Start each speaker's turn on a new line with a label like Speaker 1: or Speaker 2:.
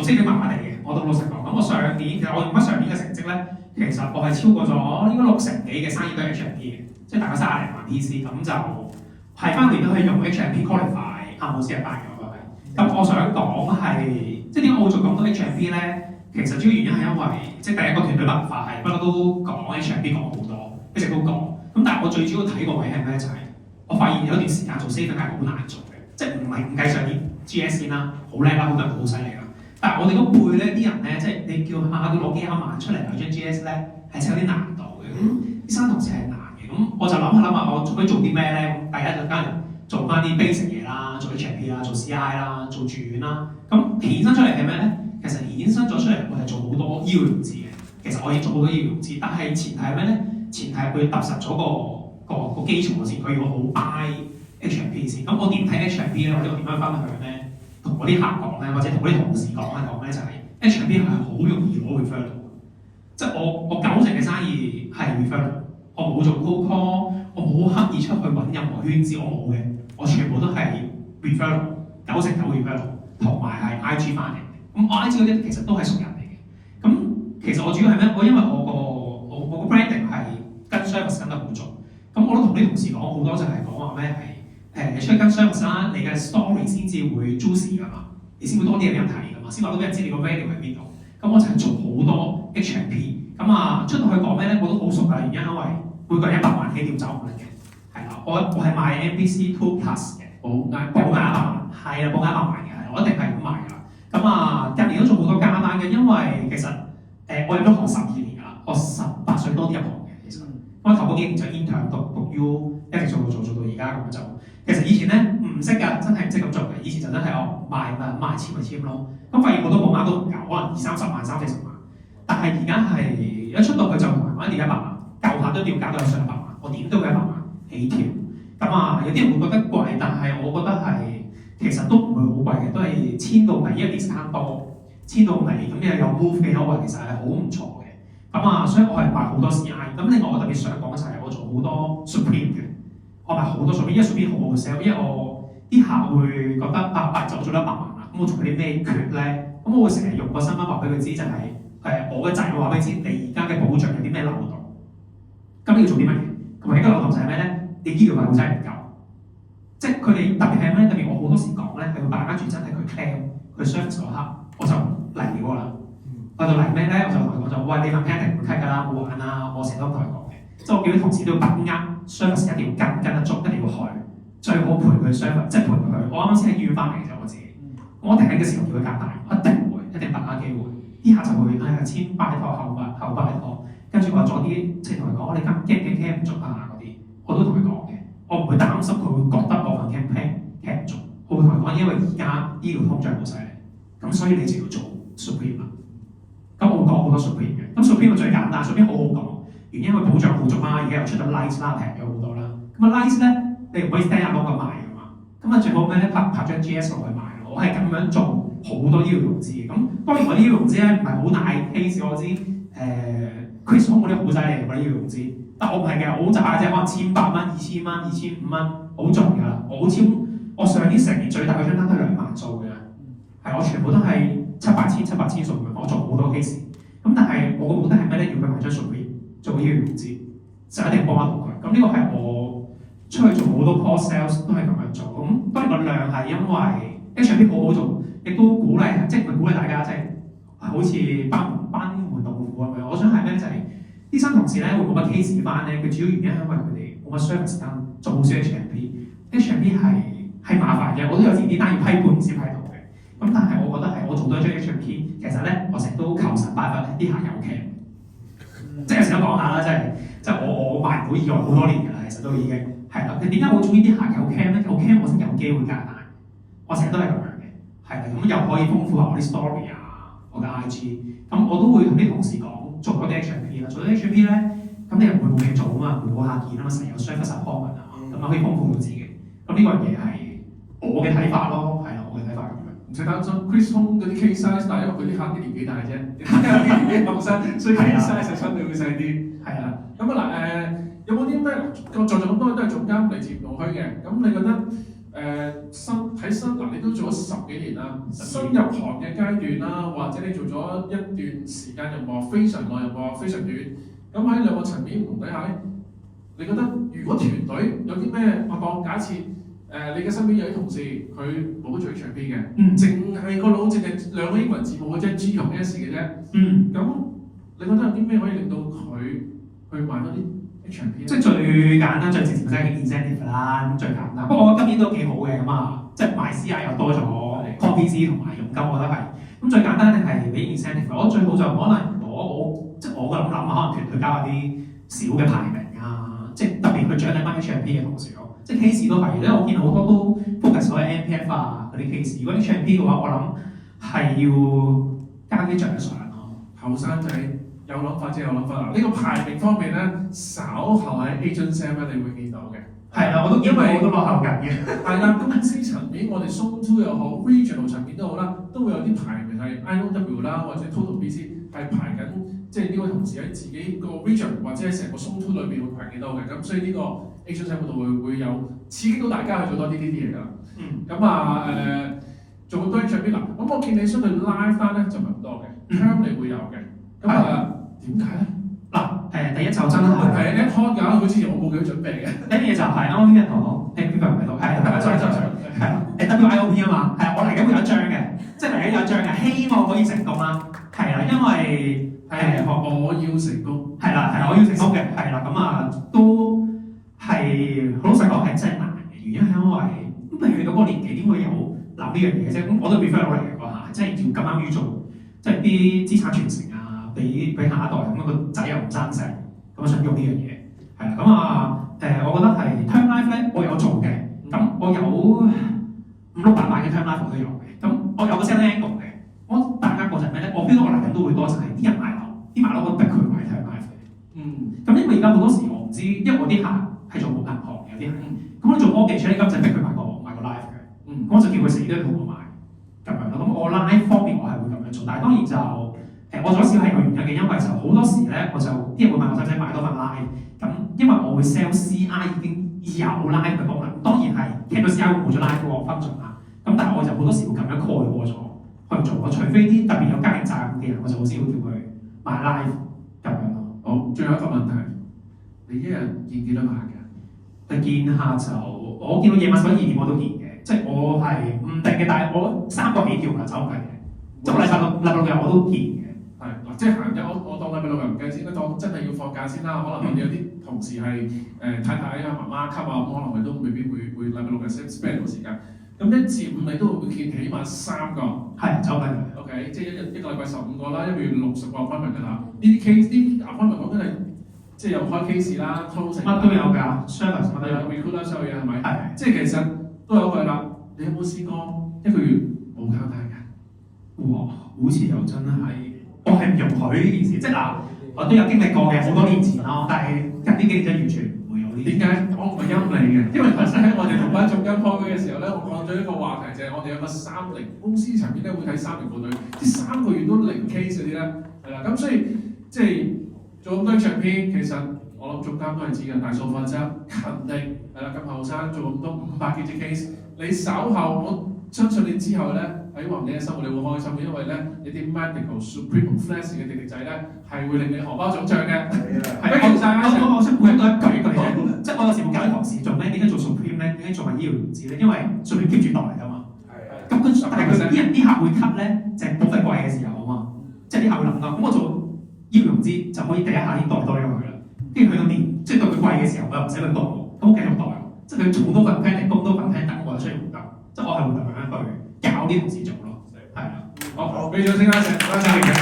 Speaker 1: 熟悉啲麻麻地嘅，我都老實講。咁我上年其實我用翻上年嘅成績咧，其實我係超過咗應該60幾嘅生意都係 H&P 嘅，即係大概30零萬 PC，咁就係翻年都可以用 H&P qualify 啱好先係8嘅我係。咁我想講係即係點解我會做咁多 H&P 咧？其實主要原因係因為即係第一個團隊文化係不嬲都講 H&P 講好多，一直都講。咁但係我最主要睇個位係咩？就係、我發現有段時間做 saving 係好難做嘅，即係唔計上年 GS 先啦，好叻啦，好多人好犀利啦。但係我哋嗰輩咧啲人咧，即係你叫下都攞幾廿萬出嚟有張 GS 咧，係有啲難度嘅。咁啲新同事係難嘅，咁我就諗下，我可以做啲咩咧？第一就梗係做翻啲 basic 嘢啦，做 H&P 啦，做 CI 啦，做住院啦。咁衍生出嚟係咩咧？其實衍生咗出嚟，我係做好多醫療融資嘅。其實我已經做好多醫療融資，但係前提係咩咧？前提係佢踏實咗個基礎先，佢要好 buy H&P 先。咁我點睇 H&P 咧，或者我點樣分享咧？同我啲客講咧，或者同我啲同事講咧，就係 H&P 係好容易攞 referral。即係我90成嘅生意係 referral，我冇做 cold call，我冇刻意出去揾任何圈子，我冇嘅，我全部都係 referral，99% referral， 同埋係 IG 翻嚟。咁我 IG 嗰啲其實都係熟人嚟嘅。咁其實我主要係咩？因為我個 branding 係跟 service 跟得好重。咁我都同啲同事講好多就係講話咩係出去跟 service 啦，你嘅 story 先至會 juicy 㗎嘛，你先會多啲人睇㗎嘛，先話到俾人知你個 value 喺邊度。咁我就係做好多 H&P。咁出到去講咩咧？我都好熟㗎，原因因為每個人100萬起跳走唔甩嘅。係啦，我係賣 MBC 2 Plus 嘅，保額100萬，係啦，保額100萬嘅，我一定係咁賣㗎。咁近年都做好多加單嘅，因為其實我入咗行12年㗎啦，我18歲多啲入行嘅，其實我頭嗰幾年就 intern 讀 U， 一直做到而家咁就。其實以前咧唔識㗎，真係唔識咁做嘅。以前就真係賣簽咪簽咯。咁發現好多保額都唔夠，可能20-30萬、30-40萬。但係而家係一出到去就慢慢跌100萬，舊客都要搞到上100萬，我點都要100萬起跳。咁有啲人會覺得貴，但係我覺得係其實都唔會好貴嘅，都係簽到尾，因為 discount 多，簽到尾咁又有 move 嘅優惠，其實係好唔錯嘅。所以我係賣好多 CI。咁另外我特別想講就係我做好多 Supreme 嘅，我賣好多 Supreme，因為 Supreme 好好 sell， 因為我啲客會覺得就做咗100萬啦，咁我做嗰啲咩缺咧？咁我會成日用個新聞話俾佢知，就係我嘅仔會話俾你知，你而家嘅保障有啲咩漏洞，咁你要做啲乜嘢？同埋一個漏洞就係咩咧？你醫療費好真係唔夠，即係佢哋特別係咩？特別我好多時講咧，係會把握住真係佢 claim 佢 service 嗰刻，我就嚟料啦。我就嚟咩咧？我就同佢講就喂，你份 plan 唔 cut 㗎啦，冇玩啦。我成日都同佢講嘅，即係我叫啲同事都要把握 service 一定要跟得足，一定要去，最好陪佢 service， 即係陪佢去。我啱啱先喺醫院翻嚟嘅啫，我自己。我一定喺嘅時候叫佢加大，一定把握機會。啲客就會簽拜託後拜託，跟住我做啲即係同佢講，你今驚唔足啊嗰啲，我都同佢講嘅。我唔會擔心佢會覺得我份 campaign 唔足，我會同佢講，因為而家醫療通脹好犀利，咁所以你就要做 Supreme 啦。咁我會講好多 Supreme 嘅，咁 Supreme 最簡單 ，Supreme 好好講，原因佢保障好足啦，而家又出咗 Lite 啦，平咗好多啦。Lite 咧，你唔可以 stand up 咁賣㗎嘛，最好咩咧？拍張 GS 落去賣。我係咁樣做好多醫療融資嘅，咁當然我啲醫療融資咧唔係好大 case， 我知Chris Hong 嗰啲好犀利嗰啲醫療融資，但我唔係嘅，我好渣嘅啫，可能1,800蚊、2,000蚊、2,500蚊，好盡㗎啦。我上年成年最大嗰張單都係2萬數嘅，係我全部都係700千數嘅，我做好多 case。咁但係我個目的係咩咧？要佢買張數據做醫療融資，就一定幫得到佢。咁呢個係我出去做好多 post sales 都係咁樣做。咁當然個量係因為H&P 好好做，亦都鼓勵，即係唔係鼓勵大家，即係好似班門弄斧咁樣。我想係咩？就係啲新同事咧會冇乜 case 翻咧，佢主要原因係因為佢哋冇乜 service 單，做好少 H&P 係麻煩嘅。我都有時啲單要批判先批到嘅。咁但係我覺得係我做多一張 H&P， 其實咧我成日都求神拜佛，啲客有 cam，即係有時都講下啦，即係我賣唔到意外好多年㗎啦，其實都已經係啦。佢點解我中意啲客有 cam 咧？有 cam 我先有機會加單。我成日都係咁樣嘅，係啦，咁又可以豐富下我啲 story 啊，我嘅 IG， 咁我都會同啲同事講做嗰啲 H&P 啦，做咗 H&P 咧，咁你又唔會冇嘢做啊嘛，冇客見啊嘛，成日有 service appointment 啊嘛，咁可以豐富到自己。咁呢個嘢係我嘅睇法咯，係啦，我嘅睇法咁樣。
Speaker 2: 唔使擔心 Chris Hong 嗰啲 case size， 但係因為佢啲客啲年紀大啫，啲年紀後生，所以 case size 相對會細啲。係啦，咁有冇啲咩？我在座咁多都係總監嚟自唔同區嘅，咁你覺得？新嗱，你都做咗過10幾年啦，新入行嘅階段啦，或者你做咗一段時間任務，非常耐任務，非常短。咁喺兩個層面唔同底下咧，你覺得如果團隊有啲咩，我當假設你嘅身邊有啲同事佢冇做 HMP 嘅，淨係個腦淨係2個英文字母嘅啫 ，G 同 S 嘅啫。咁你覺得有啲咩可以令到佢去買多啲 HMP？
Speaker 1: 即係最簡單、最直接即係 incentive 啦，咁最簡單。不過我今年都幾好嘅咁啊，即係買 CI 又多咗 call PC 同埋佣金，我覺得係。咁最簡單係俾 incentive。我最好就可能即係我咁諗可能團隊加下啲小嘅排名啊，即係特別去獎勵翻 HMP 嘅同事咯。即係 case 都係，因為我見好多都 focus 喺 MPF 啊嗰啲 case。如果 HMP 嘅話，我諗係要加啲獎賞咯。
Speaker 2: 後生仔有諗法即係有諗法啦。呢個排名方面咧，稍後喺 Agent Sam 咧你會見到嘅。
Speaker 1: 係啦，我都因為我都落後緊嘅。
Speaker 2: 係啦，公司層面我哋 Zone 2又好 ，Regional 層面都好啦，都會有啲排名係 IOW 啦，或者 Total PC 係排緊，即係呢位同事喺自己個 region 或者喺成個 Zone 2裏邊會排幾多嘅。咁所以呢個 Agent Sam 嗰度會有刺激到大家去做多啲呢啲嘢㗎啦。咁做咁多 HMP 嗱，咁我見你相對 live 單咧就唔係咁多嘅 ，term 你會有嘅。咁點解咧？
Speaker 1: 嗱，第一就真係
Speaker 2: 係一 con 㗎，佢之前我冇幾準備嘅。
Speaker 1: 第一嘢就係啱啱啲人同我講 Viva 唔喺度，係WIOP 啊嘛，係我嚟緊會有一張嘅，即係嚟緊有一張嘅，希望可以成功啦，係啦，因為
Speaker 2: 我要成功，
Speaker 1: 係啦，我要成功嘅，係啦，咁都係好老實講係真係難嘅，原因係因為咁你去到嗰個年紀點會有諗呢樣嘢啫？咁我都 refer 到嚟嘅嗰下，即係要咁啱要做，即係啲資產傳承啊，俾下一代咁個仔又唔生性，咁想用呢樣嘢，係啦，我覺得係 term life 咧，我有做嘅，咁我有5、6、8萬嘅 term life 我都有嘅，咁我有個 sell angle 嘅，我大家個就係咩咧？我 feel 到我嚟緊都會多就係啲人買樓，啲買樓都逼佢買 term life 嘅，咁因為而家好多時我唔知，因為我啲客係做銀行嘅有啲客，咁我做 mortgage 咧，咁就逼佢買個 life 嘅，咁我就叫佢死都要同我買咁樣咯。咁我 life 方面我係會咁樣做，但係當然就我做少係個原因嘅，因為就好多時咧我就啲人會問我使唔使買多份 life，咁因為我會 sell CI 已經有 life 嘅功能，當然係聽到 CI 會冇咗 life 嗰個 function 啦，咁但係我就好多時會咁樣蓋過咗去做咯，除非啲特別有家庭責任嘅人，我就好少會叫佢買 life 咁樣咯。
Speaker 2: 好，最後一個問題，你一日見幾多客嘅？
Speaker 1: 見客就我見到夜晚11、2點我都見嘅，即係我係唔定嘅，但係我3個幾條啦，走唔計嘅，即係禮拜六日我都見嘅。
Speaker 2: 係嗱，即係閒日我當禮拜六日唔計先啦，當真係要放假先啦。可能我哋有啲同事係太太啊、媽媽級啊，咁可能佢都未必會禮拜六日 spend 到時間。咁1至5你都會見起碼3個，
Speaker 1: 係走唔計嘅。
Speaker 2: OK， 即係一個禮拜15個啦，1個月60個 appointment 㗎啦。呢啲 case 啲 appointment 講緊係即係有開 case 啦、closing
Speaker 1: 乜都有㗎 ，service 乜都有
Speaker 2: recruit 啦，所有嘢係咪？
Speaker 1: 係。
Speaker 2: 即係其實都有句啦。你有冇試過1個月冇交單㗎？
Speaker 1: 哇，好似又真係，我係唔容許呢件事，即係嗱，我都有經歷過嘅，好多年前咯，但係近呢幾年真係完全唔會有呢啲。
Speaker 2: 點解？我唔係陰你嘅，因為頭先喺我哋同班總監開會嘅時候咧，我講咗一個話題就係我哋有個30公司層面咧會睇30個隊，即係3個月都0 case 嗰啲咧，係啦，咁所以即係做咁多 HMP，其實我諗總監都係知嘅，大數法則勤力係啦，咁後生做咁多500幾隻 case，你稍後我相信你之後咧喺橫你嘅生活你會開心嘅，因為咧你啲 medical supreme flash 嘅滴滴仔咧係會令你荷包腫脹嘅。我
Speaker 1: 想補一句嘅，即係我有時會教啲同事做咩？點解做 supreme 咧？點解做埋醫療唔知咧？因為 supreme keep 住袋㗎嘛。咁佢但係啲客會 cut 咧，就係保費貴嘅時候啊嘛。即係啲客會諗㗎，咁我做醫療融資就可以第一下已經袋多咗佢啦。跟住佢個年，即係到佢貴嘅時候，我又唔使佢袋，咁我繼續袋。即係佢儲多份 plan，供多份 plan，等我就需要唔夠。即係我係會咁樣去教啲同事做咯。係啦，
Speaker 2: 好，俾咗先啦，謝謝。